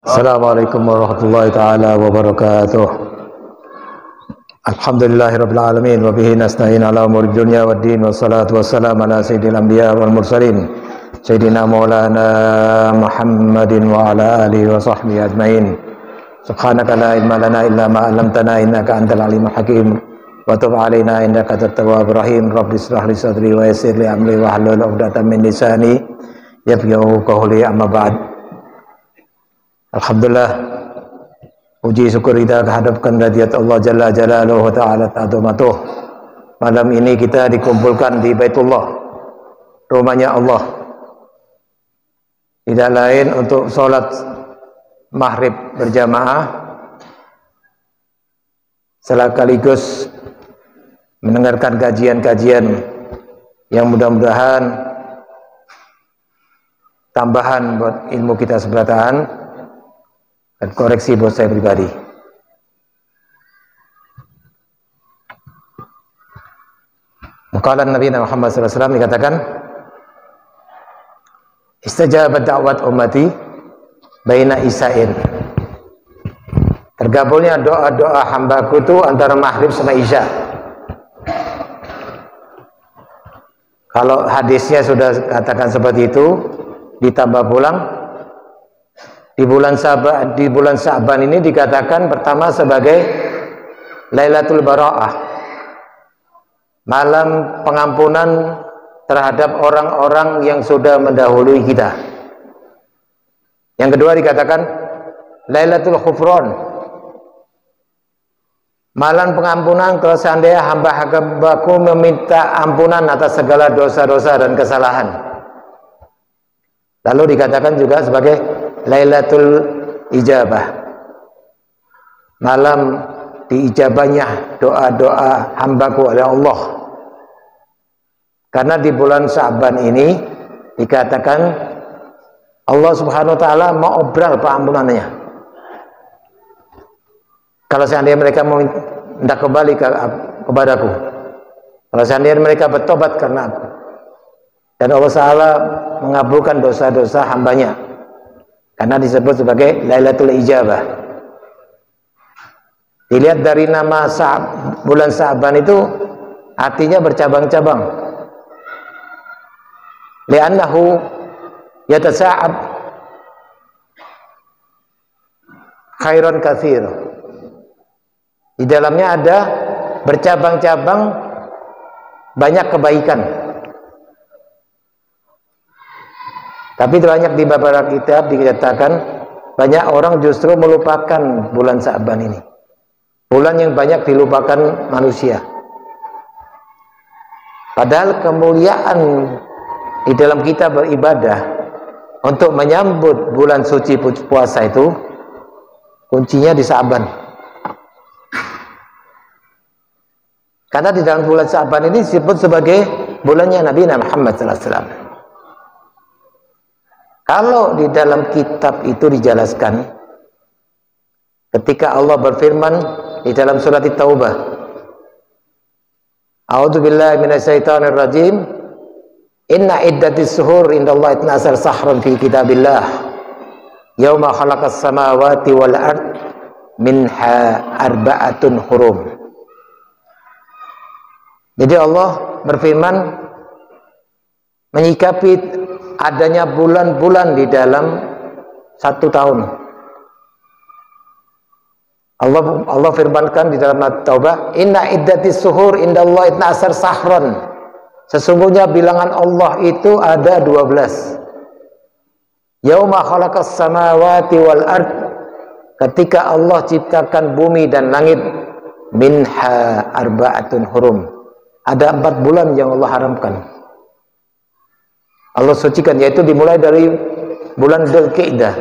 Assalamualaikum warahmatullahi taala wabarakatuh. Alhamdulillahirabbil alamin wa bihi nasta'in ala umuri dunya waddin wassalatu wassalamu ala sayyidil anbiya wal mursalin sayyidina maulana Muhammadin wa ala alihi wa sahbihi ajmain. Subhanaka la ilma lana illa ma 'allamtana innaka antal alimul hakim wa tub 'alaina innaka antat tawwabur rahim. Rabbi shrah li sadri wa yassir li amri wa hlul 'uqdatam min lisani yafqahu qawli, amma ba'd. Alhamdulillah, puji syukur kita kehadapkan hadirat Allah Jalla Jalaluhu wa Ta'ala Ta'zumatuh. Malam ini kita dikumpulkan di Baitullah, rumahnya Allah. Tidak lain untuk sholat maghrib berjamaah, sekaligus mendengarkan kajian-kajian yang mudah-mudahan tambahan buat ilmu kita sebelataan dan koreksi buat saya pribadi. Maqalan Nabi Muhammad SAW dikatakan, istajabat da'wat ummati baina isa'in. Tergabungnya doa-doa hambaku itu antara maghrib sama isya. Kalau hadisnya sudah katakan seperti itu, ditambah pulang di bulan Sa'ban ini dikatakan pertama sebagai Lailatul Bara'ah, malam pengampunan terhadap orang-orang yang sudah mendahului kita. Yang kedua dikatakan Lailatul Khufran, malam pengampunan kalau seandainya hamba-hambaku meminta ampunan atas segala dosa-dosa dan kesalahan. Lalu dikatakan juga sebagai Lailatul Ijabah, malam diijabahnya doa-doa hambaku oleh Allah. Karena di bulan Sa'ban ini dikatakan Allah Subhanahu wa taala mau obral pengampunannya. Kalau seandainya mereka hendak kembali kepadaku, kalau seandainya mereka bertobat karena aku, dan Allah Ta'ala mengabulkan dosa-dosa hambanya, karena disebut sebagai Lailatul Ijabah. Dilihat dari nama bulan Sa'ban itu artinya bercabang-cabang. Li'annahu yatasa'ab khairan katsir. Di dalamnya ada bercabang-cabang banyak kebaikan. Tapi banyak di beberapa kitab dikatakan banyak orang justru melupakan bulan Sa'ban ini, bulan yang banyak dilupakan manusia. Padahal kemuliaan di dalam kita beribadah untuk menyambut bulan suci puasa itu kuncinya di Sa'ban. Karena di dalam bulan Sa'ban ini disebut sebagai bulannya Nabi Muhammad SAW. Kalau di dalam kitab itu dijelaskan, ketika Allah berfirman di dalam surat At-Taubah, A'udzubillahi minasyaitonir rajim, inna iddatis suhur indallahi 12 sahran fi kitabillah yauma khalaqas samawati wal ard minha arba'atun hurum. Jadi Allah berfirman menyikapi adanya bulan-bulan di dalam satu tahun. Allah firmankan di dalam At-Taubah, inna iddatis suhur indallahi 12 sahran. Sesungguhnya bilangan Allah itu ada 12. Yauma khalaqas samawati wal ard, ketika Allah ciptakan bumi dan langit, minha arba'atun hurum. Ada 4 bulan yang Allah haramkan, Allah sucikan, yaitu dimulai dari bulan Dzulqa'dah,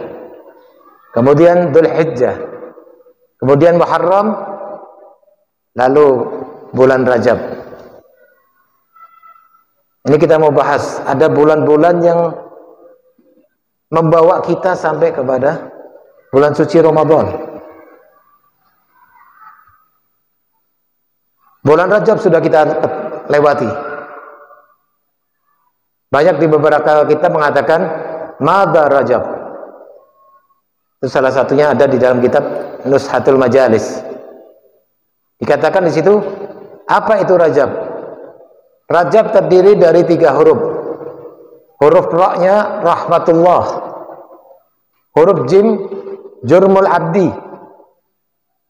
kemudian Dzulhijjah, kemudian Muharram, lalu bulan Rajab. Ini kita mau bahas, ada bulan-bulan yang membawa kita sampai kepada bulan suci Ramadan. Bulan Rajab sudah kita lewati. Banyak di beberapa kitab mengatakan Madza Rajab, Itu salah satunya ada di dalam kitab Nushatul Majalis. Dikatakan di situ, apa itu Rajab? Rajab terdiri dari 3 huruf. Huruf ra-nya rahmatullah. Huruf jim jurmul abdi.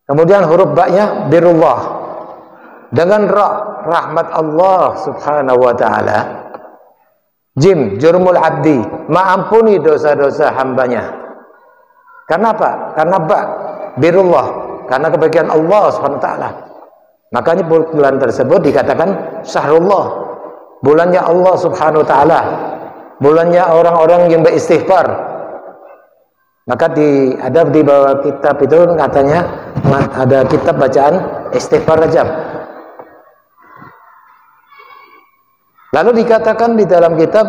Kemudian huruf ba-nya birullah. Dengan ra, rahmat Allah subhanahu wa ta'ala. Jim jurmul abdi, mengampuni dosa-dosa hambanya. Karena apa? Karena ba, birullah, karena kebaikan Allah subhanahu wa ta'ala. Makanya bulan tersebut dikatakan syahrullah, bulannya Allah subhanahu wa ta'ala, bulannya orang-orang yang beristighfar. Maka ada di bawah kitab itu katanya ada kitab bacaan istighfar Rajab. Lalu dikatakan di dalam kitab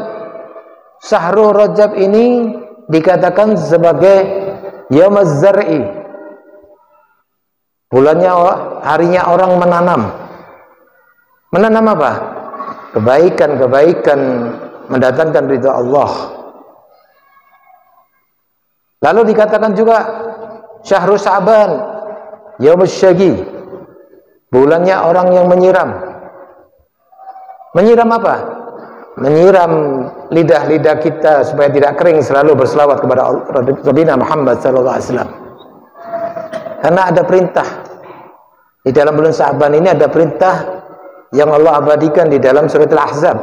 Syahrul Rajab ini dikatakan sebagai Yaumaz Zar'i, bulannya harinya orang menanam. Menanam apa? Kebaikan-kebaikan, mendatangkan ridha Allah. Lalu dikatakan juga Syahrul Sya'ban, Yaumuz Syagi, bulannya orang yang menyiram. Menyiram apa? Menyiram lidah-lidah kita supaya tidak kering, selalu berselawat kepada Nabi Muhammad SAW. Karena ada perintah di dalam bulan Sya'ban ini, ada perintah yang Allah abadikan di dalam surat Al-Ahzab.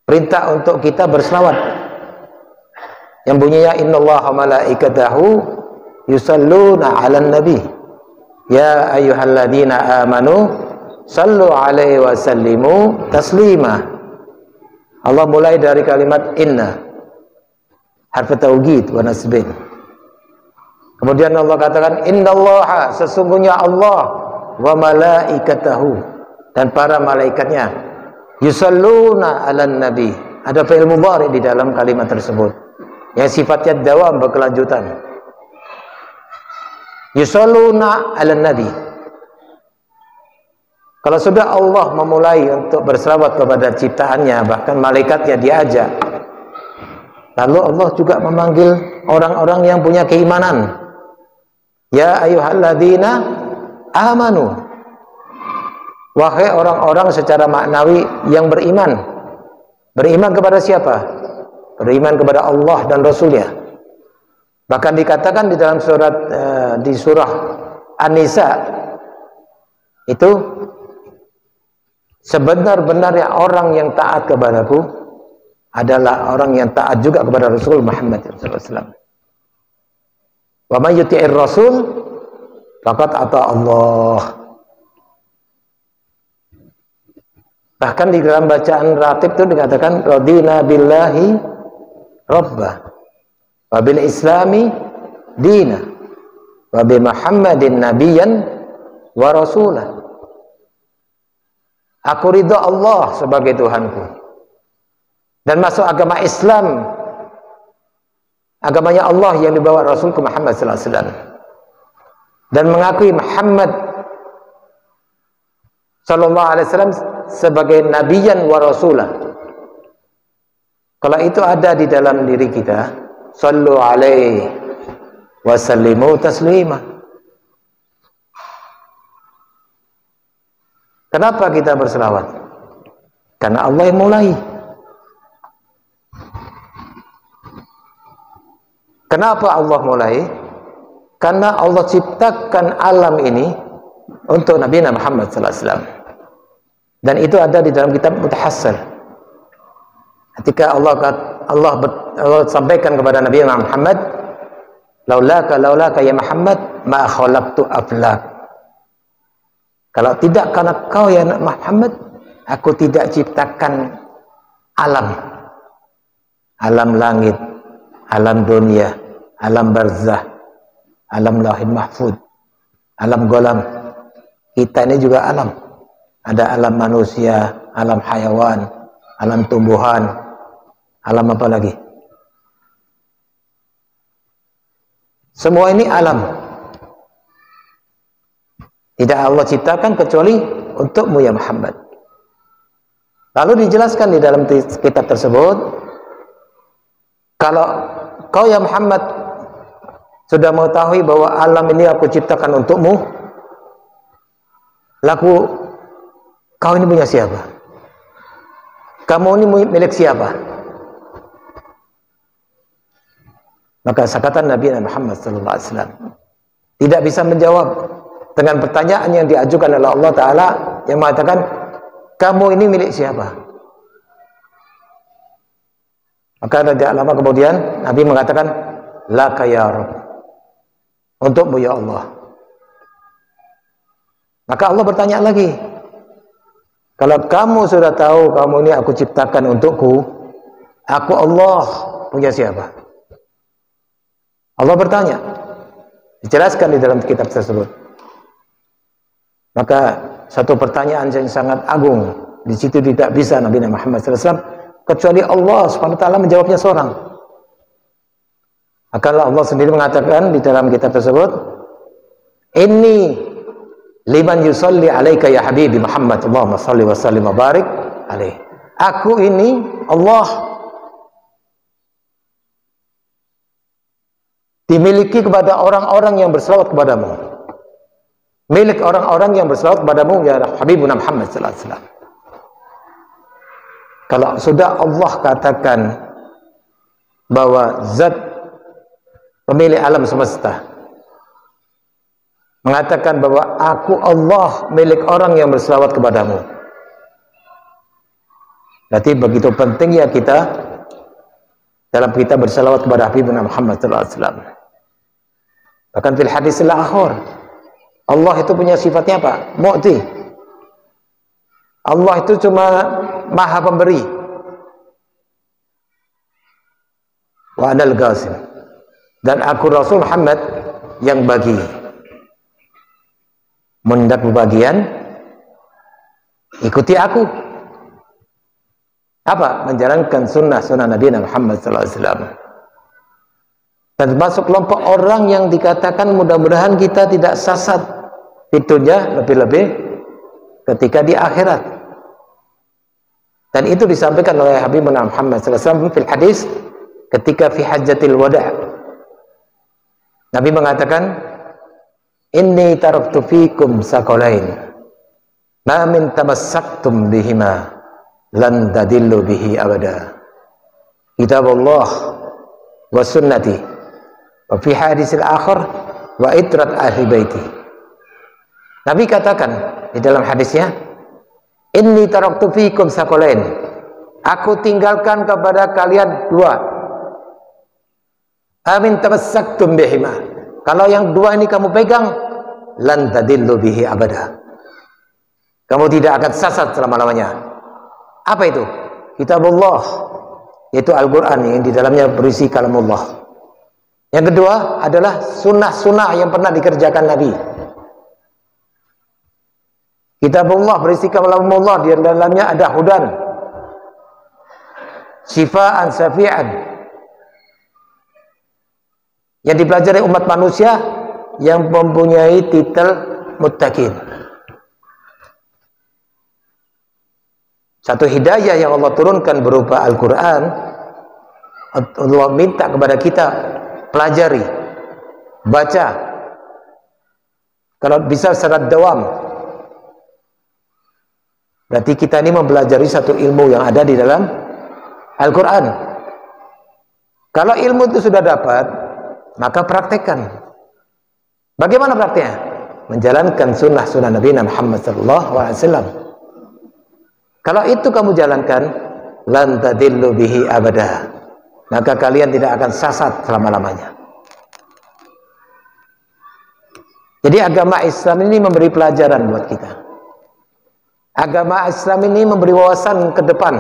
Perintah untuk kita berselawat yang bunyinya innallaha malaikatahu yusalluna 'alan nabi ya ayyuhalladzina amanu sallu alaihi wa sallimu taslima. Allah mulai dari kalimat inna, harf tauhid wa nasbin. Kemudian Allah katakan innallaha, sesungguhnya Allah, wa malaikatahu, dan para malaikatnya, yusalluna 'alan nabi. Ada fi'il mudhari di dalam kalimat tersebut yang sifatnya dawam, berkelanjutan. Yusalluna 'alan nabi. Kalau sudah Allah memulai untuk berselawat kepada ciptaannya, bahkan malaikatnya diajak, lalu Allah juga memanggil orang-orang yang punya keimanan. Ya ayyuhalladzina amanu, wahai orang-orang secara maknawi yang beriman. Beriman kepada siapa? Beriman kepada Allah dan Rasulnya. Bahkan dikatakan di dalam di surah An-Nisa itu, sebenar-benarnya orang yang taat kepadaku adalah orang yang taat juga kepada Rasul Muhammad SAW. Wa may yuti'ir rasul faqad ata Allah. Bahkan di dalam bacaan ratib itu dikatakan radina billahi rabba wa bil islami dina wa bi Muhammadin nabiyyan wa rasulah. Aku ridha Allah sebagai Tuhanku dan masuk agama Islam, agamanya Allah yang dibawa Rasulku Muhammad SAW, dan mengakui Muhammad SAW sebagai nabiyan wa rasulah. Kalau itu ada di dalam diri kita, sallu alaihi wa sallimu taslima. Kenapa kita berselawat? Karena Allah yang mulai. Kenapa Allah mulai? Karena Allah ciptakan alam ini untuk Nabi Muhammad SAW. Dan itu ada di dalam kitab Mutahassir. Ketika Allah sampaikan kepada Nabi Muhammad, laulaka ya Muhammad ma khalaqtu aflak. Kalau tidak karena kau ya Muhammad, aku tidak ciptakan alam. Alam langit, alam dunia, alam barzah, alam lauhil mahfud, alam golam. Kita ini juga alam. Ada alam manusia, alam hayawan, alam tumbuhan, alam apa lagi? Semua ini alam. Tidak Allah ciptakan kecuali untukmu ya Muhammad. Lalu dijelaskan di dalam kitab tersebut, kalau kau ya Muhammad sudah mengetahui bahwa alam ini aku ciptakan untukmu, lalu kau ini punya siapa? Kamu ini milik siapa? Maka sakatan Nabi Muhammad SAW tidak bisa menjawab dengan pertanyaan yang diajukan oleh Allah Ta'ala yang mengatakan, kamu ini milik siapa? Maka tidak lama kemudian Nabi mengatakan, laka ya Rabb, untukmu ya Allah. Maka Allah bertanya lagi, kalau kamu sudah tahu kamu ini aku ciptakan untukku, aku Allah punya siapa? Allah bertanya, dijelaskan di dalam kitab tersebut. Maka satu pertanyaan yang sangat agung, di situ tidak bisa Nabi Muhammad SAW kecuali Allah Subhanahu wa taala menjawabnya seorang. Maka Allah sendiri mengatakan di dalam kitab tersebut, inni liman yusalli alaika ya habibi Muhammad, Allahumma salli wa sallim wa barik alaih. Aku ini Allah dimiliki kepada orang-orang yang berselawat kepadamu, milik orang-orang yang berselawat kepadamu ya Habibuna Muhammad sallallahu alaihi wasallam. Kalau sudah Allah katakan bahwa zat pemilik alam semesta mengatakan bahwa aku Allah milik orang yang berselawat kepadamu, berarti begitu pentingnya kita dalam kita berselawat kepada Habibuna Muhammad sallallahu alaihi wasallam. Bahkan fil hadis al-akhir, Allah itu punya sifatnya apa? Mu'ti. Allah itu cuma maha pemberi. Wa anal qasim. Dan aku Rasul Muhammad yang bagi. Mendak bagian, ikuti aku. Apa? Menjalankan sunnah Nabi Muhammad SAW. Dan termasuk kelompok orang yang dikatakan mudah-mudahan kita tidak sasat fitunya, lebih-lebih ketika di akhirat. Dan itu disampaikan oleh Habib Muhammad SAW fil hadis ketika fi hajjatil wada'. Nabi mengatakan, inni taraktu fikum saqalain ma min tamassaktum bihima lan tadillu bihi abada, kitabullah wa sunnati wa fi hadisil akhir wa itrat ahli baiti. Nabi katakan di dalam hadisnya, inni taraktu fikum saqalain, aku tinggalkan kepada kalian dua, amin tamassaktum bihima, kalau yang dua ini kamu pegang, lan tadillu bihi abada, kamu tidak akan sesat selama-lamanya. Apa itu? Kitabullah, yaitu Al-Quran yang di dalamnya berisi kalamullah. Yang kedua adalah sunnah-sunnah yang pernah dikerjakan Nabi. Kitabullah berisi kalamullah, di dalamnya ada hudan, syifaan, syafi'an, yang dipelajari umat manusia yang mempunyai titel muttaqin. Satu hidayah yang Allah turunkan berupa Al-Quran, Allah minta kepada kita pelajari, baca, kalau bisa secara dawam. Berarti kita ini mempelajari satu ilmu yang ada di dalam Al-Quran. Kalau ilmu itu sudah dapat, maka praktekkan. Bagaimana prakteknya? Menjalankan sunnah-sunnah Nabi Muhammad SAW. Kalau itu kamu jalankan, lan tadillu bihi abada, maka kalian tidak akan sesat selama-lamanya. Jadi agama Islam ini memberi pelajaran buat kita. Agama Islam ini memberi wawasan ke depan.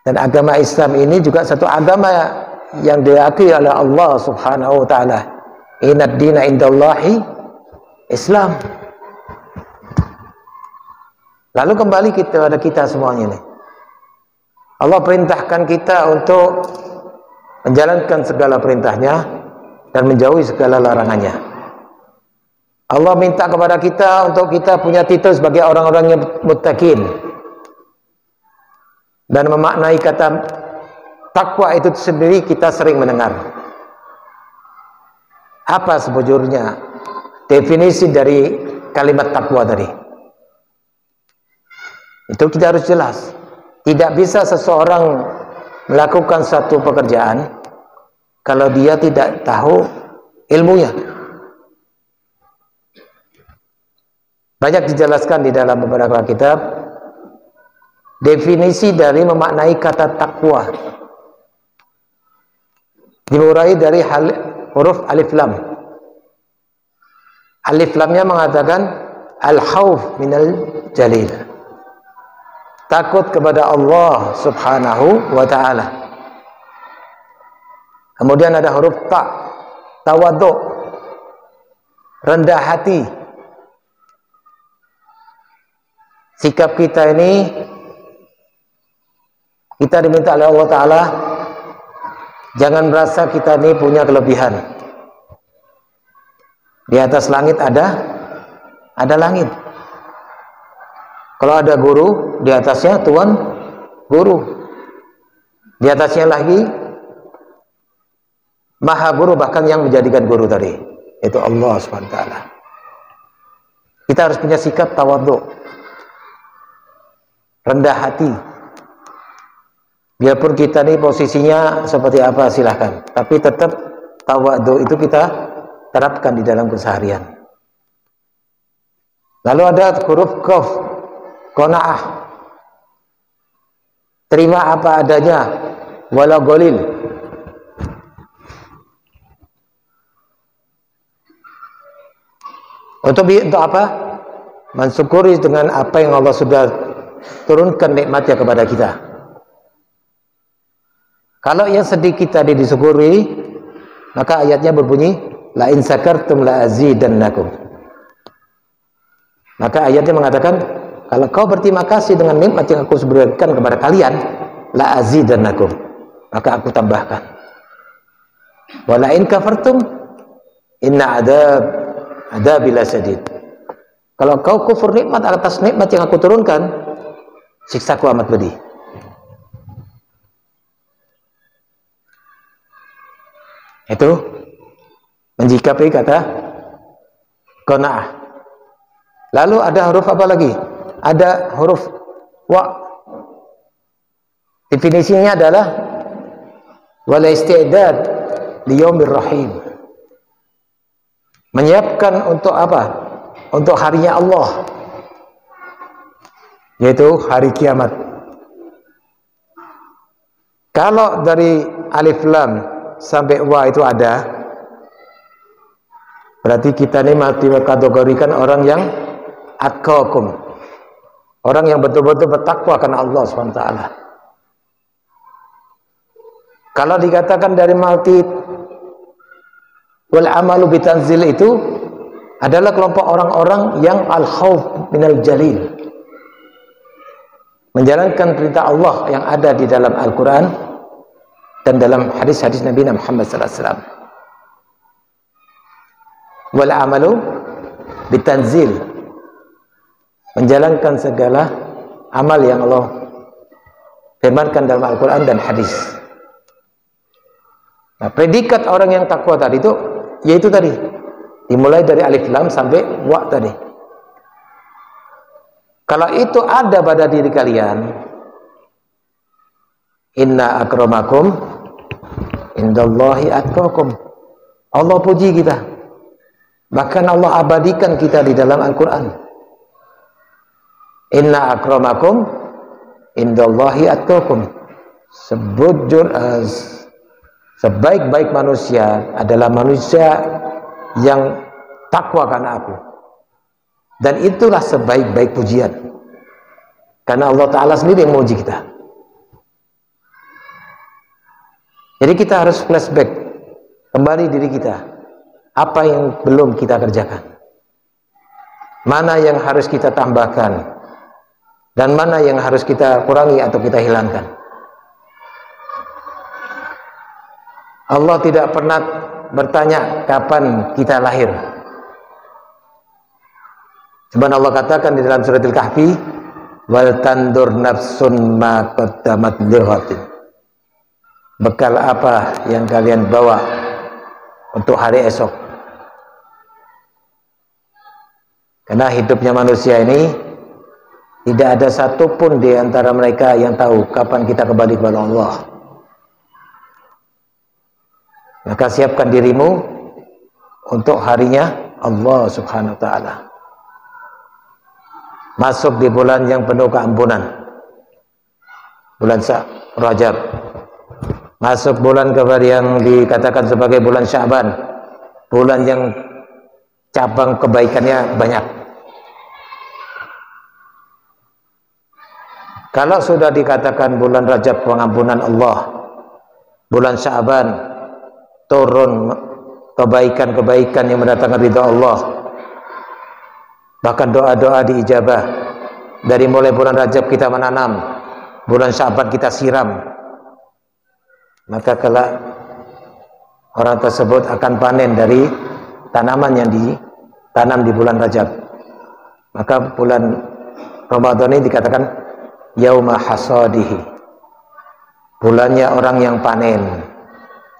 Dan agama Islam ini juga satu agama yang diakui oleh Allah Subhanahu wa taala. Inad dina indallahi Islam. Lalu kembali kita pada kita semuanya ini. Allah perintahkan kita untuk menjalankan segala perintahnya dan menjauhi segala larangannya. Allah minta kepada kita untuk kita punya titel sebagai orang-orang yang muttaqin. Dan memaknai kata takwa itu sendiri kita sering mendengar. Apa sebujurnya definisi dari kalimat takwa tadi? Itu kita harus jelas. Tidak bisa seseorang melakukan satu pekerjaan kalau dia tidak tahu ilmunya. Banyak dijelaskan di dalam beberapa kitab definisi dari memaknai kata takwa. Dimulai dari huruf alif lam. Alif lamnya mengatakan al-khauf minal jalil. Takut kepada Allah Subhanahu wa ta'ala. Kemudian ada huruf ta, tawadhu, rendah hati. Sikap kita ini, kita diminta oleh Allah Ta'ala, jangan merasa kita ini punya kelebihan. Di atas langit ada langit. Kalau ada guru, di atasnya tuan guru. Di atasnya lagi maha guru, bahkan yang menjadikan guru tadi, itu Allah SWT. Kita harus punya sikap tawadhu, rendah hati. Biarpun kita nih posisinya seperti apa silahkan, tapi tetap tawadhu itu kita terapkan di dalam keseharian. Lalu ada huruf qaf, qanaah, terima apa adanya, wala ghalil. Untuk apa? Mensyukuri dengan apa yang Allah sudah turunkan nikmatnya kepada kita. Kalau yang sedikit tadi disyukuri, maka ayatnya berbunyi la in sakartum la azidannakum. Maka ayatnya mengatakan, kalau kau berterima kasih dengan nikmat yang aku berikan kepada kalian, la azidannakum, maka aku tambahkan. Wa la in kafartum inna adabi lasyadid. Kalau kau kufur nikmat atas nikmat yang aku turunkan, siksaku amat pedih. Itu menjikapi kata qanaah. Lalu ada huruf apa lagi? Ada huruf wa. Definisinya adalah wal isti'dad liyaumir rahim. Menyiapkan untuk apa? Untuk harinya Allah, yaitu hari kiamat. Kalau dari alif lam sampai wa itu ada, berarti kita ini mati kategorikan orang yang atqakum, orang yang betul-betul bertakwa karena Allah SWT. Kalau dikatakan dari malti wal amalu bitanzil itu adalah kelompok orang-orang yang al-khauf minal jalil, menjalankan perintah Allah yang ada di dalam Al-Quran dan dalam hadis-hadis Nabi Muhammad SAW. Wal amalu bitanzil, menjalankan segala amal yang Allah firmankan dalam Al-Quran dan hadis. Nah, predikat orang yang takwa tadi itu, yaitu tadi dimulai dari alif lam sampai wa tadi. Kalau itu ada pada diri kalian, inna akramakum indallahi atqakum. Allah puji kita, bahkan Allah abadikan kita di dalam Al-Quran. Inna akramakum indallahi atqakum. Sebaik-baik manusia adalah manusia yang takwa karena aku. Dan itulah sebaik-baik pujian, karena Allah Ta'ala sendiri yang memuji kita. Jadi kita harus flashback kembali diri kita, apa yang belum kita kerjakan, mana yang harus kita tambahkan, dan mana yang harus kita kurangi atau kita hilangkan. Allah tidak pernah bertanya kapan kita lahir. Sebab Allah katakan di dalam surat Al-Kahfi, wal tandur nafsun ma qaddamat lighadin. bekal apa yang kalian bawa untuk hari esok. Karena hidupnya manusia ini tidak ada satupun di antara mereka yang tahu kapan kita kembali kepada Allah. Maka siapkan dirimu untuk harinya Allah Subhanahu wa ta'ala. Masuk di bulan yang penuh keampunan, bulan Rajab. Masuk bulan kepada yang dikatakan sebagai bulan Sya'ban, bulan yang cabang kebaikannya banyak. Kalau sudah dikatakan bulan Rajab pengampunan Allah, bulan Sya'ban turun kebaikan-kebaikan yang mendatangkan ridha Allah, bahkan doa-doa diijabah. Dari mulai bulan Rajab kita menanam, bulan Sya'ban kita siram, maka kelak orang tersebut akan panen dari tanaman yang ditanam di bulan Rajab. Maka bulan Ramadan ini dikatakan yauma hasadihi, bulannya orang yang panen.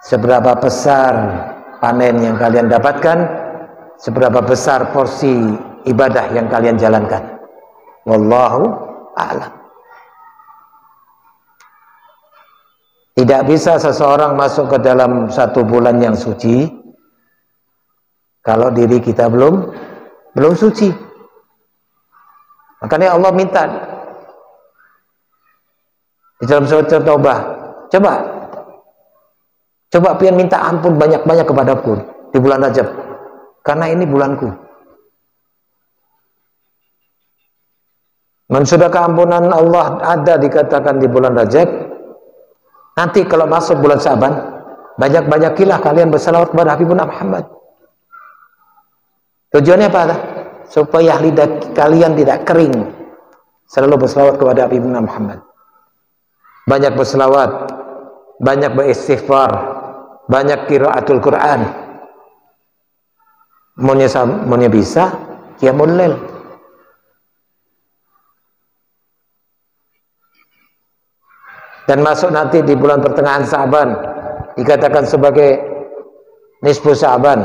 Seberapa besar panen yang kalian dapatkan, seberapa besar porsi ibadah yang kalian jalankan. Wallahu a'lam. Tidak bisa seseorang masuk ke dalam satu bulan yang suci kalau diri kita belum suci. Makanya Allah minta di dalam surat Taubah, coba pian minta ampun banyak-banyak kepadaku di bulan Rajab, karena ini bulanku. Sudah keampunan Allah ada dikatakan di bulan Rajab. Nanti kalau masuk bulan Sya'ban, banyak-banyakilah kalian bersalawat kepada Habibuna Muhammad. Tujuannya apa? Supaya lidah kalian tidak kering, selalu bersalawat kepada Habibuna Muhammad. Banyak berselawat, banyak beristighfar, banyak qiraatul Quran. Maunya bisa qiyamul lail. Dan masuk nanti di bulan pertengahan Sya'ban, dikatakan sebagai nisfu Sya'ban.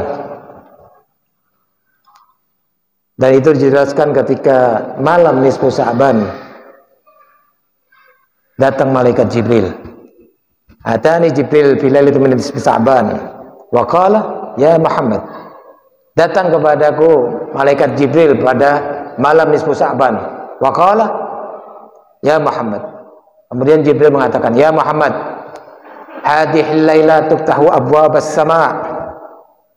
Dan itu dijelaskan ketika malam nisfu Sya'ban datang malaikat Jibril. Atani Jibril fi lailatin min nisfi Sya'ban wa qala ya Muhammad. Datang kepadaku malaikat Jibril pada malam nisfu Sya'ban. Wa qala ya Muhammad. Kemudian Jibril mengatakan, ya Muhammad, hadhihi laila tuftahu abwabas sama'.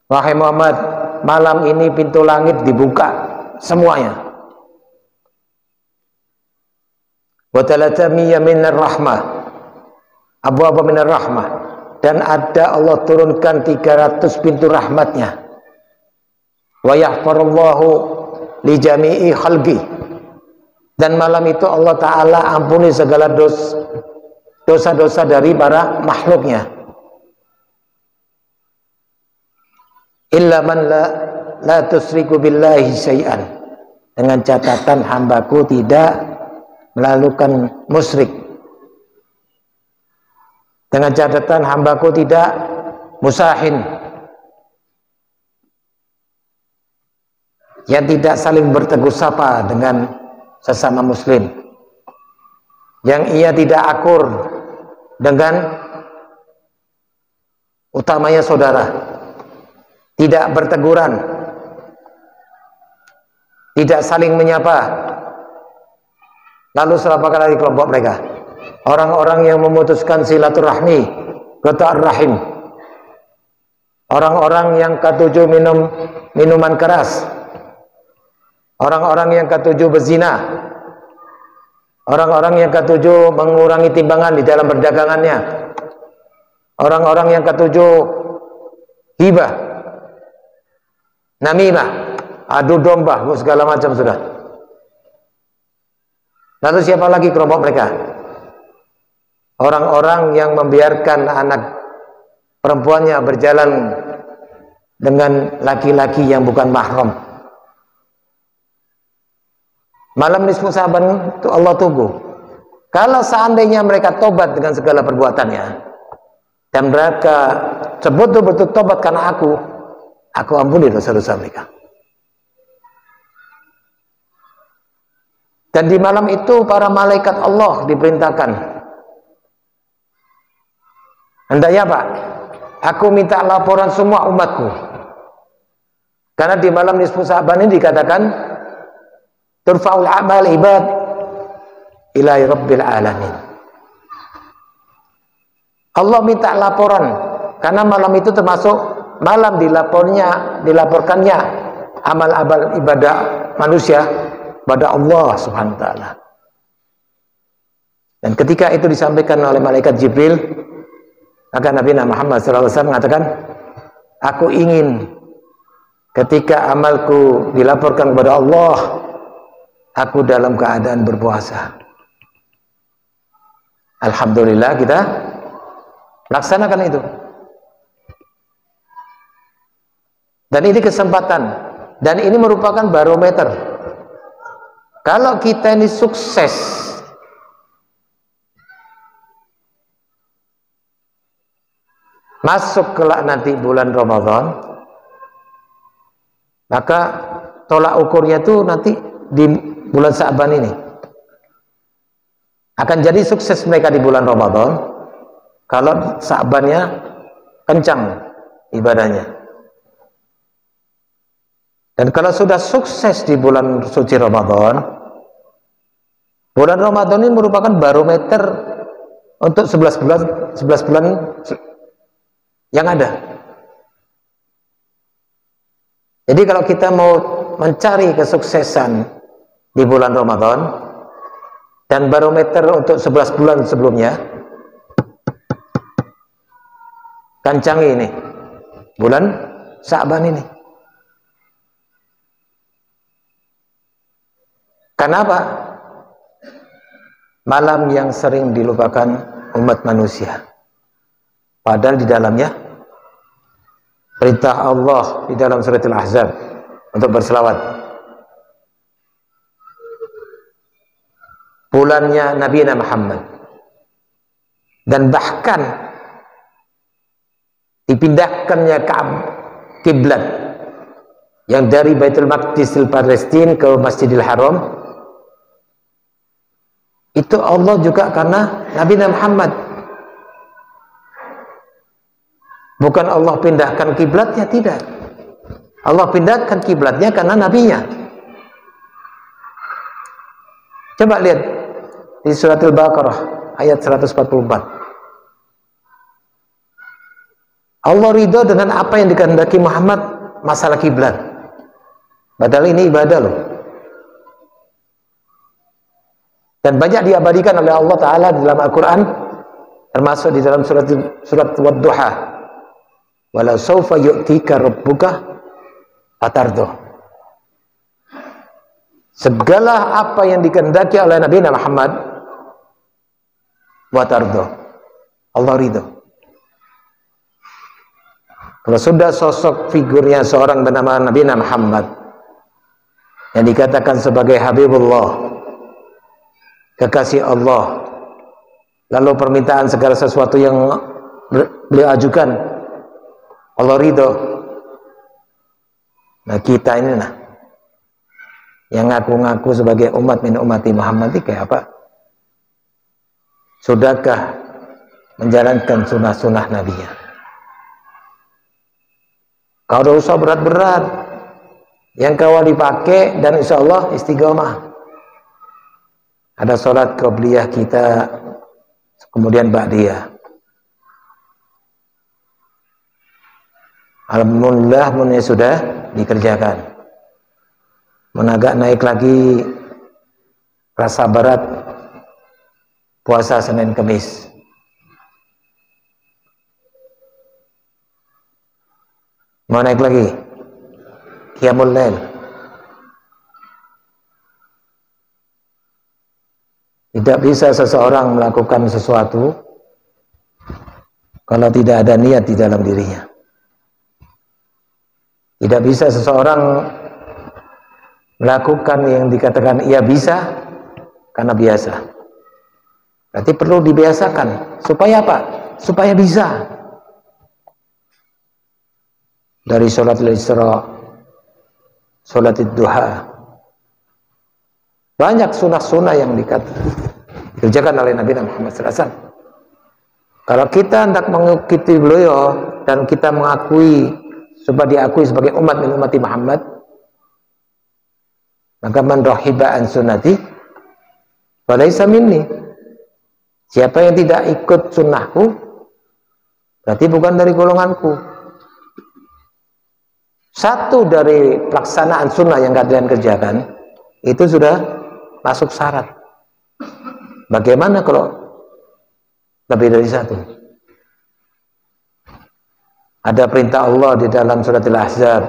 Wahai Muhammad, malam ini pintu langit dibuka semuanya. Wa talatamiya minar rahmah, abwaba minar rahmah, dan ada Allah turunkan 300 pintu rahmatnya. Wa yahfarullahu li jami'i khalqi. Dan malam itu Allah Ta'ala ampuni segala dosa-dosa dari para makhluknya. Illa man la tusriku billahi syai'an. Dengan catatan hambaku tidak melakukan musyrik. Dengan catatan hambaku tidak musahin. Yang tidak saling bertegur sapa dengan sesama muslim, yang ia tidak akur dengan utamanya saudara, tidak berteguran, tidak saling menyapa. Lalu siapakah lagi kelompok mereka? Orang-orang yang memutuskan silaturahmi, qata'ur rahim, orang-orang yang ketujuh minum minuman keras, orang-orang yang ketujuh berzina, orang-orang yang ketujuh mengurangi timbangan di dalam perdagangannya, orang-orang yang ketujuh hibah, namimah, adu domba, segala macam sudah. Lalu siapa lagi kelompok mereka? Orang-orang yang membiarkan anak perempuannya berjalan dengan laki-laki yang bukan mahram. Malam nisfu Sya'ban itu Allah tunggu. Kalau seandainya mereka tobat dengan segala perbuatannya, dan mereka betul-betul tobat karena aku ampuni dosa-dosa mereka. Dan di malam itu para malaikat Allah diperintahkan, hendaknya Pak, aku minta laporan semua umatku, karena di malam nisfu Sa'ban ini dikatakan turfa'ul a'mal ibad ila rabbil alamin. Allah minta laporan karena malam itu termasuk malam dilaporkannya amal-amal ibadah manusia pada Allah Subhanahu wa taala. Dan ketika itu disampaikan oleh malaikat Jibril, maka Nabi Muhammad SAW mengatakan, aku ingin ketika amalku dilaporkan kepada Allah, aku dalam keadaan berpuasa. Alhamdulillah kita laksanakan itu. Dan ini kesempatan, dan ini merupakan barometer. Kalau kita ini sukses masuk kelak nanti bulan Ramadan, maka tolak ukurnya itu nanti di bulan Sa'ban ini akan jadi sukses mereka di bulan Ramadan kalau Sa'bannya kencang ibadahnya. Dan kalau sudah sukses di bulan suci Ramadan, bulan Ramadan ini merupakan barometer untuk 11 bulan yang ada. Jadi kalau kita mau mencari kesuksesan di bulan Ramadan dan barometer untuk 11 bulan sebelumnya, kancangi ini bulan Sa'ban ini. Kenapa? Malam yang sering dilupakan umat manusia, padahal di dalamnya perintah Allah di dalam surat Al-Ahzab untuk berselawat. Bulannya Nabi Muhammad, dan bahkan dipindahkannya kiblat yang dari Baitul Maqdis Palestina ke Masjidil Haram. Itu Allah juga karena Nabi Muhammad. Bukan Allah pindahkan kiblatnya, tidak. Allah pindahkan kiblatnya karena nabinya. Coba lihat di surat Al-Baqarah ayat 144. Allah ridho dengan apa yang dikehendaki Muhammad masalah kiblat. Padahal ini ibadah loh. Dan banyak diabadikan oleh Allah Ta'ala di dalam Al-Quran, termasuk di dalam surat Wad-Duha, walau sawfa yu'tika rabbuka fatardo. Segala apa yang dikehendaki oleh Nabi Muhammad watardo, Allah ridho. Kalau sudah sosok figurnya seorang bernama Nabi Muhammad yang dikatakan sebagai Habibullah, kekasih Allah, lalu permintaan segala sesuatu yang beliau ajukan Allah ridho. Nah kita ini yang ngaku-ngaku sebagai umat min umati Muhammad ini kayak apa? Sudahkah menjalankan sunnah-sunnah Nabi-Nya? Kau udah usah berat-berat, yang kau dipakai dan insya Allah istiqomah. Ada sholat qobliyah kita, kemudian ba'diyah. Alhamdulillah munnya sudah dikerjakan. Menagak naik lagi rasa berat puasa Senin Kemis. Mau naik lagi Qiyamul Lail. Tidak bisa seseorang melakukan sesuatu kalau tidak ada niat di dalam dirinya. Tidak bisa seseorang melakukan yang dikatakan ia bisa karena biasa. Berarti perlu dibiasakan. Supaya apa? supaya bisa. Dari sholat Isra, sholat duha, banyak sunnah-sunnah yang dikerjakan oleh Nabi Muhammad SAW. Kalau kita hendak mengikuti beliau dan kita mengakui supaya diakui sebagai umat min ummati Muhammad, maka man rahiba an sunnati falaysa minni. Siapa yang tidak ikut sunnahku berarti bukan dari golonganku. Satu dari pelaksanaan sunnah yang kalian kerjakan itu sudah masuk syarat. Bagaimana kalau lebih dari satu? Ada perintah Allah di dalam surat Al-Ahzab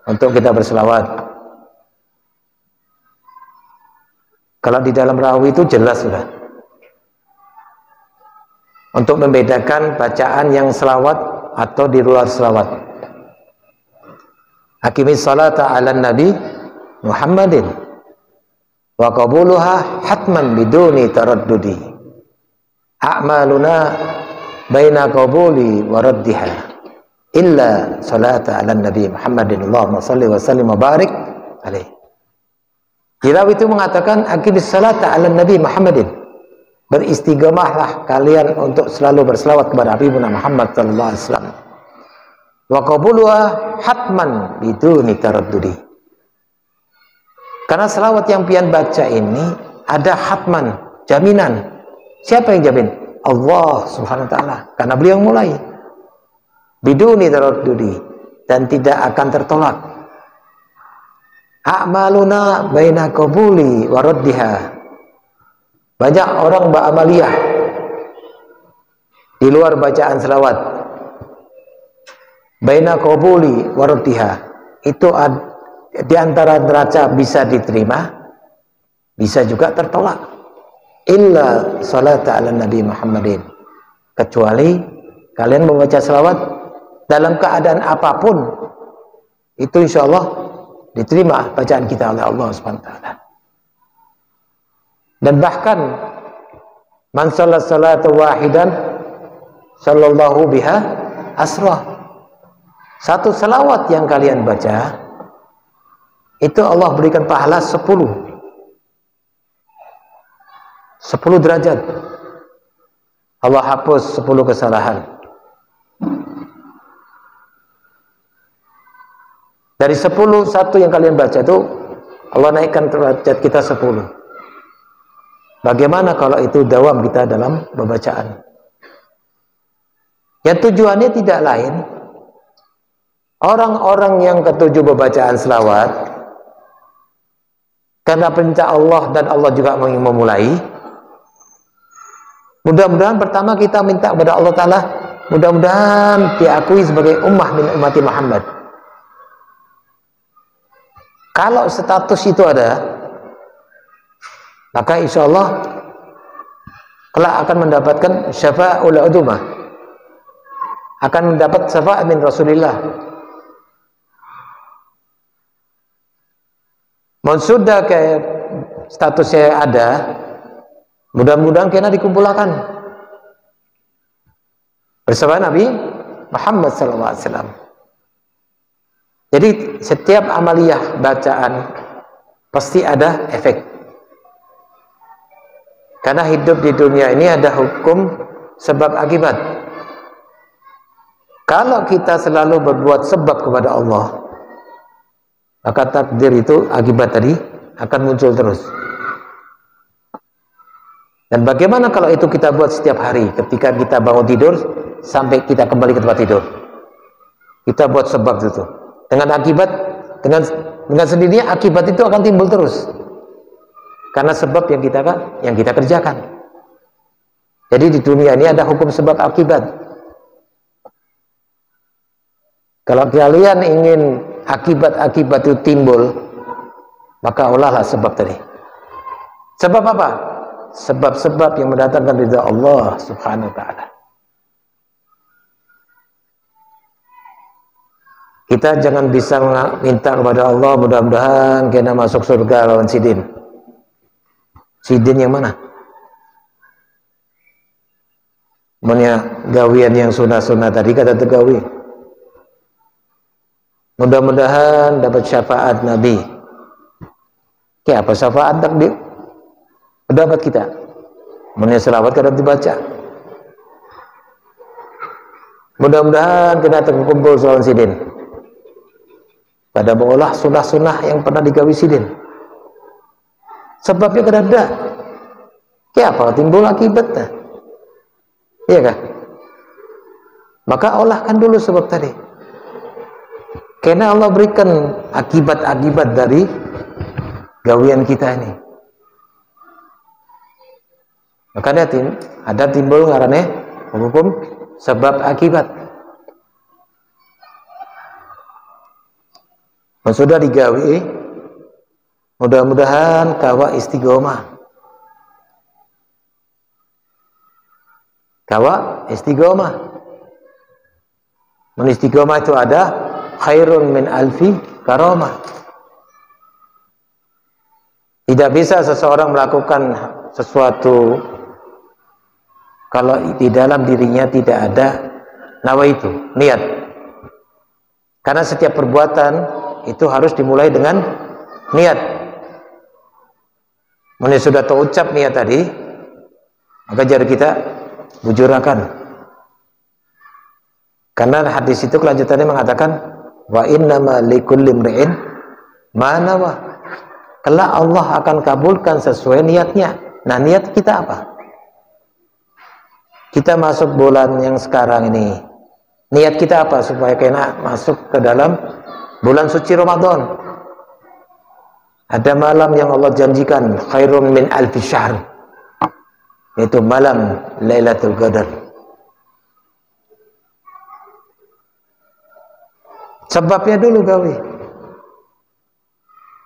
untuk kita berselawat. Kalau di dalam rawi itu jelas sudah, untuk membedakan bacaan yang selawat atau di luar selawat. Aqimis salata ala nabi Muhammadin wa qabuluha hatman biduni taraddudi. A'maluna baina qabuli wa raddiha illa salata ala nabi Muhammadin. Allahumma salli wa sallim wa barik alaih. Rawi itu mengatakan aqimis salata ala nabi Muhammadin, beristiqomahlah kalian untuk selalu berselawat kepada Habibuna Muhammad sallallahu alaihi wasallam. Wa qabuluha hatman biduni taraddudi. Karena selawat yang pian baca ini ada hatman, jaminan. Siapa yang jamin? Allah Subhanahu wa taala. Karena beliau mulai biduni taraddudi, dan tidak akan tertolak. A'maluna baina qabuli wa raddiha. Banyak orang beramaliyah di luar bacaan selawat. Baina qabuli wa raddiha, itu di antara neraca bisa diterima, bisa juga tertolak. Illa salata ala nabi Muhammadin, kecuali kalian membaca selawat dalam keadaan apapun, itu insya Allah diterima bacaan kita oleh Allah Subhanahu wa ta'ala. Dan bahkan man salat salatu wahidan sallallahu biha asrah. Satu selawat yang kalian baca itu Allah berikan pahala 10 derajat. Allah hapus 10 kesalahan. Dari 10, satu yang kalian baca itu Allah naikkan derajat kita 10. Bagaimana kalau itu dawam kita dalam pembacaan? Yang tujuannya tidak lain, orang-orang yang ketujuh bacaan selawat karena perintah Allah dan Allah juga ingin memulai. Mudah-mudahan pertama kita minta kepada Allah Ta'ala, mudah-mudahan diakui sebagai ummah min ummati Muhammad. Kalau status itu ada, maka insya Allah kelak akan mendapatkan syafa'ul udumah, akan mendapat syafaat min Rasulillah. Sudah kayak statusnya ada, mudah-mudahan kena dikumpulkan bersama Nabi Muhammad SAW. Jadi setiap amaliyah bacaan pasti ada efek. Karena hidup di dunia ini ada hukum sebab akibat. Kalau kita selalu berbuat sebab kepada Allah, maka takdir itu akibat tadi akan muncul terus. Dan bagaimana kalau itu kita buat setiap hari, ketika kita bangun tidur sampai kita kembali ke tempat tidur, kita buat sebab itu dengan akibat, dengan sendirinya akibat itu akan timbul terus karena sebab yang kita kerjakan. Jadi di dunia ini ada hukum sebab akibat. Kalau kalian ingin akibat-akibat itu timbul, maka olahlah sebab tadi. Sebab apa? Sebab-sebab yang mendatangkan ridha Allah Subhanahu wa ta'ala. Kita jangan bisa minta kepada Allah mudah-mudahan kena masuk surga lawan sidin. Sidin yang mana? Punya gawian yang sunah-sunah tadi kata tegawi. Mudah-mudahan dapat syafaat Nabi. Kayak apa syafaat takdir? Pendapat kita. Punya selawat kadang dibaca. Mudah-mudahan kita terkumpul soal sidin. Pada mengolah sunnah-sunnah yang pernah digawi sidin. Sebabnya kada ada. Kayak apa timbul akibatnya? Iya kah? Maka olahkan dulu sebab tadi. Karena Allah berikan akibat-akibat dari gawian kita ini. Maka ada timbul ngarannya hukum sebab akibat. Sudah digawi, mudah-mudahan kawa istiqomah. Kawa istiqomah. Istiqomah itu ada khairun min alfi karamah. Tidak bisa seseorang melakukan sesuatu kalau di dalam dirinya tidak ada nawaitu, niat. Karena setiap perbuatan itu harus dimulai dengan niat. Mana sudah terucap niat tadi, maka jari kita bujurakan. Karena hadis itu kelanjutannya mengatakan wa innama likulli imri'in ma nawa. Kelak Allah akan kabulkan sesuai niatnya. Nah, niat kita apa? Kita masuk bulan yang sekarang ini. Niat kita apa supaya kena masuk ke dalam bulan suci Ramadan? Ada malam yang Allah janjikan khairun min alfi syahr, yaitu malam Lailatul Qadar. Sebabnya dulu gawi.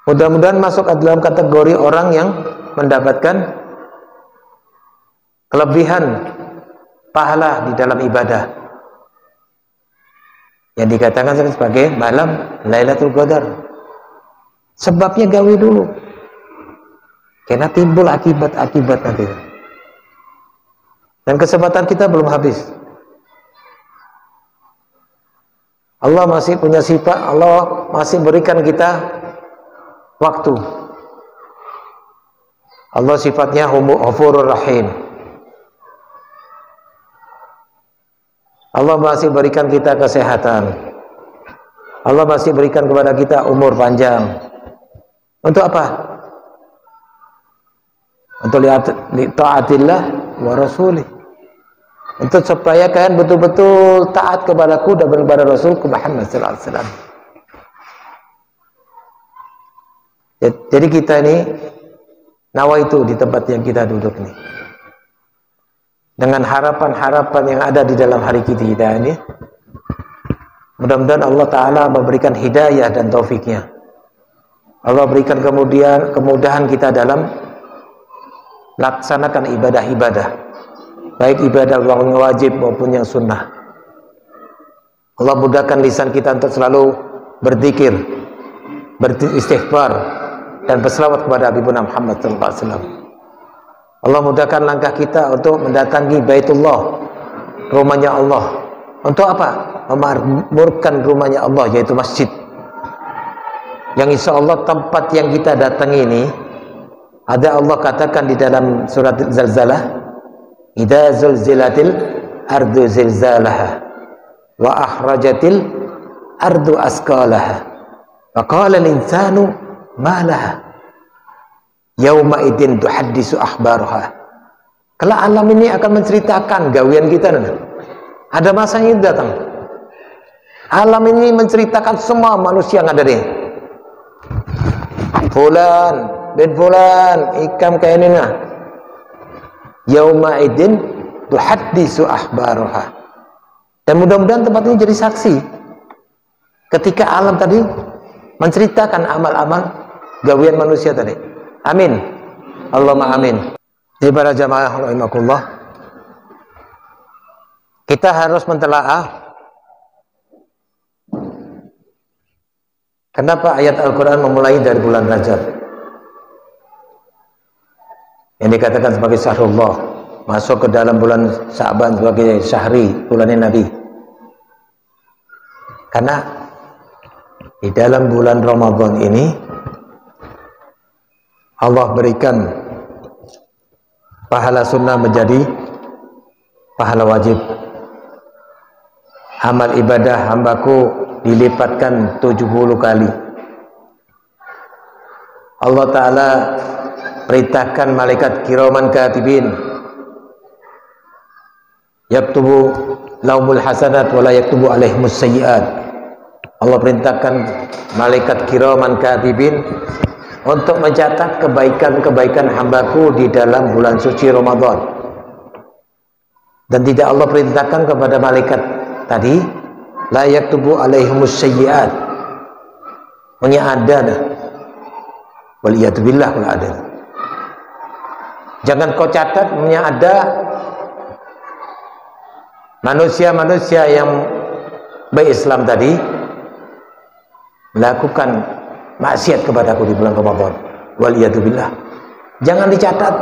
Mudah-mudahan masuk dalam kategori orang yang mendapatkan kelebihan pahala di dalam ibadah yang dikatakan sebagai malam Lailatul Qadar. Sebabnya gawi dulu, karena timbul akibat-akibat nanti. Dan kesempatan kita belum habis. Allah masih punya sifat, Allah masih berikan kita waktu. Allah sifatnya Ghafurur Rahim. Allah masih berikan kita kesehatan. Allah masih berikan kepada kita umur panjang. Untuk apa? Untuk taatillah wa rasulih. Untuk supaya kalian betul-betul taat kepadaku dan kepada Rasulku Muhammad sallallahu alaihi wasallam. Jadi kita ini nawaitu di tempat yang kita duduk ini. Dengan harapan-harapan yang ada di dalam hari kita ini, mudah-mudahan Allah Ta'ala memberikan hidayah dan taufiknya. Allah berikan kemudahan kita dalam laksanakan ibadah-ibadah, baik ibadah yang wajib maupun yang sunnah. Allah mudahkan lisan kita untuk selalu berzikir, beristighfar, dan berselawat kepada Habibuna Muhammad sallallahu alaihi wasallam. Allah mudahkan langkah kita untuk mendatangi Baitullah, rumahnya Allah. Untuk apa? Memakmurkan rumahnya Allah, yaitu masjid. Yang insya Allah tempat yang kita datangi ini, ada Allah katakan di dalam surat Zalzalah, idza zulzilatil ardu zilzalaha wa akhrajatil ardu asqalaha wa qala al-insanu ma laha yauma idin tuhaddisu akhbaruha. Kelak alam ini akan menceritakan gawian kita. Ada masa yang datang, alam ini menceritakan semua manusia yang ada di fulan bin fulan ikam kayak ini nah. Yauma idin tuhaddisu akhbaruha. Dan mudah-mudahan tempat ini jadi saksi ketika alam tadi menceritakan amal-amal gawian manusia tadi. Amin. Allahumma amin. Jadi para jamaah rahimakumullah, kita harus mentelaah kenapa ayat Al-Quran memulai dari bulan Rajab yang dikatakan sebagai syahrullah. masuk ke dalam bulan Sya'ban sebagai syahri, bulannya Nabi. Karena di dalam bulan Ramadan ini Allah berikan pahala sunnah menjadi pahala wajib. Amal ibadah hambaku dilipatkan 70 kali. Allah Ta'ala perintahkan malaikat kiraman katibin yaktubu laumul hasanat wala yaktubu alaihimus sayyiat. Allah perintahkan malaikat kiraman katibin untuk mencatat kebaikan-kebaikan hambaku di dalam bulan suci Ramadan. Dan tidak Allah perintahkan kepada malaikat tadi la yaktubu alaihimus sayyiat, ada waliyatubillah kalau ada. Jangan kau catat ada manusia-manusia yang berislam tadi melakukan maksiat kepadaku di bulan Ramadan, waliyatubillah. Jangan dicatat.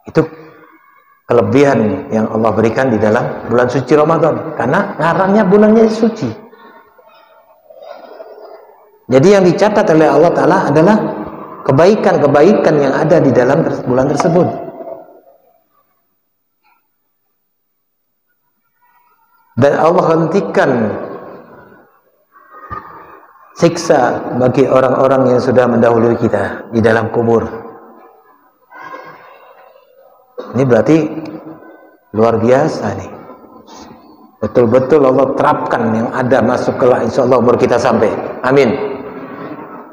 Itu kelebihan yang Allah berikan di dalam bulan suci Ramadan, karena ngarannya bulannya suci. Jadi yang dicatat oleh Allah Ta'ala adalah kebaikan-kebaikan yang ada di dalam bulan tersebut. Dan Allah hentikan siksa bagi orang-orang yang sudah mendahului kita di dalam kubur. Ini berarti luar biasa nih. Betul-betul Allah terapkan yang ada masuk ke insya Allah umur kita sampai. Amin.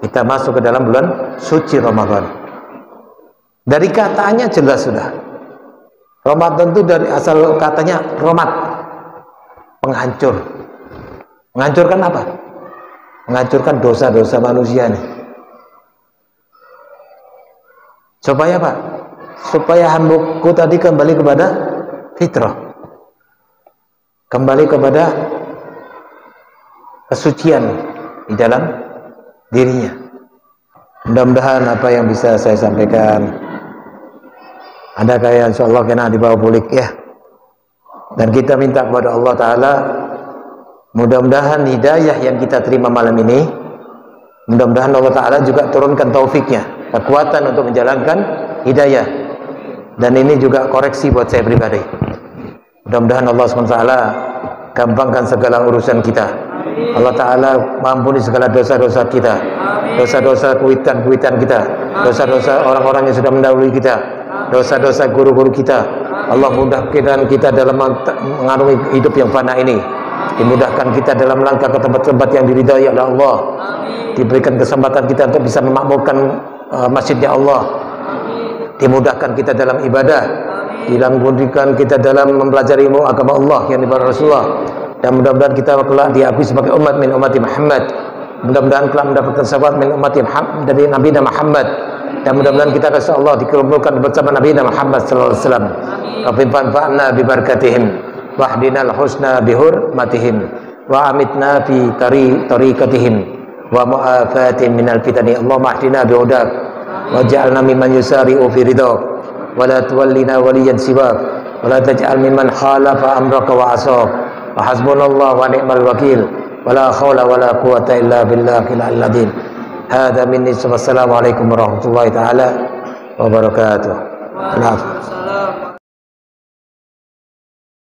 Kita masuk ke dalam bulan suci Ramadan. Dari katanya jelas sudah. Ramadan itu dari asal katanya romat, penghancur. Menghancurkan apa? Menghancurkan dosa-dosa manusia nih. Supaya apa? Supaya hambaku tadi kembali kepada fitrah, kembali kepada kesucian di dalam dirinya. Mudah-mudahan apa yang bisa saya sampaikan ada kayak insyaallah kena dibawa pulik ya. Dan kita minta kepada Allah Ta'ala, mudah-mudahan hidayah yang kita terima malam ini, mudah-mudahan Allah Ta'ala juga turunkan taufiknya, kekuatan untuk menjalankan hidayah. Dan ini juga koreksi buat saya pribadi. Mudah-mudahan Allah SWT gampangkan segala urusan kita. Allah Ta'ala mampuni segala dosa-dosa kita, dosa-dosa kuitan-kuitan kita, dosa-dosa orang-orang yang sudah mendahului kita, dosa-dosa guru-guru kita. Allah mudahkan kita dalam mengarungi hidup yang fana ini. Dimudahkan kita dalam langkah ke tempat-tempat yang diridhai oleh Allah. Diberikan kesempatan kita untuk bisa memakmurkan masjidnya Allah. Dimudahkan kita dalam ibadah, dimudahkan kita dalam mempelajari ilmu agama Allah yang diberikan Rasulullah, dan mudah-mudahan kita kelak diakui sebagai umat min ummati Muhammad. Mudah-mudahan kelak mendapatkan syafaat min ummati Muhammad dari Nabi Muhammad, dan mudah-mudahan kita kasih Allah dikumpulkan bersama Nabi Muhammad sallallahu alaihi wasallam. Rabbana fanfa'na bi barakatihim wahdinal husna bi hurmatihim wa amitna fi tariqatihim wa mu'afatin minal fitani. Allahumma hdina bi hudak waj'alna mimman yusari'u fi ridhak wa la tuwallina waliyan siwak wa la taj'al mimman khalafa amraka wa asab wa hasbunallahu wa ni'mal wakil wa la hawla wa la quwwata illa billahil aliyyil azim. Hadza minni. Wassalamu alaikum warahmatullahi taala wabarakatuh.